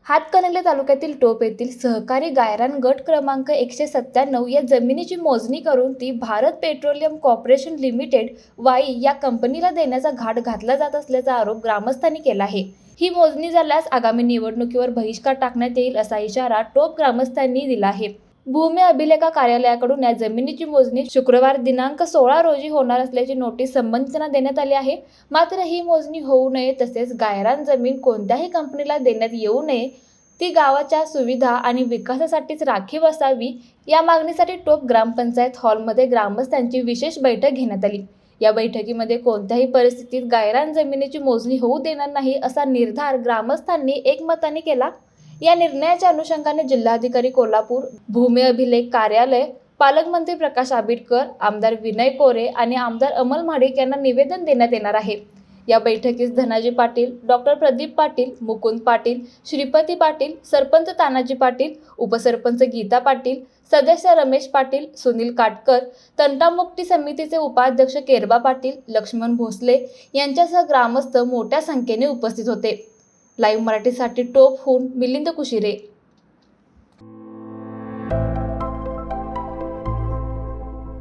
हातकणंगले तालुक्यातील टोप येथील सहकारी गायरान गट क्रमांक 197 या जमिनीची मोजणी करून ती भारत पेट्रोलियम कॉर्पोरेशन लिमिटेड वाई या कंपनीला देण्याचा घाट घातला जात असल्याचा आरोप ग्रामस्थांनी केला आहे। ही मोजणी झाल्यास आगामी निवडणुकीवर बहिष्कार टाकण्यात येईल असा इशारा टोप ग्रामस्थांनी दिला आहे। भूमी अभिलेखा कार्यालयाकडून या जमिनीची मोजणी शुक्रवार दिनांक 16 रोजी होणार असल्याची नोटीस संबंधितांना देण्यात आली आहे। मात्र ही मोजणी होऊ नये तसेच गायरान जमीन कोणत्याही कंपनीला देण्यात येऊ नये, ती गावाच्या सुविधा आणि विकासासाठीच राखीव असावी या मागणीसाठी टोप ग्रामपंचायत हॉलमध्ये ग्रामस्थांची विशेष बैठक घेण्यात आली। या बैठकीमध्ये कोणत्याही परिस्थितीत गायरान जमिनीची मोजणी होऊ देणार नाही असा निर्धार ग्रामस्थांनी एकमताने केला। या निर्णयाच्या अनुषंगाने जिल्हाधिकारी कोल्हापूर, भूमी अभिलेख कार्यालय, पालकमंत्री प्रकाश आंबेडकर, आमदार विनय कोरे आणि आमदार अमल महाडिक यांना निवेदन देण्यात येणार आहे। या बैठकीस धनाजी पाटील, डॉक्टर प्रदीप पाटील, मुकुंद पाटील, श्रीपती पाटील, सरपंच तानाजी पाटील, उपसरपंच गीता पाटील, सदस्य रमेश पाटील, सुनील काटकर, तंटामुक्ती समितीचे उपाध्यक्ष केरबा पाटील, लक्ष्मण भोसले यांच्यासह ग्रामस्थ मोठ्या संख्येने उपस्थित होते। लाईव्ह मराठीसाठी टोपहून मिलिंद कुशिरे।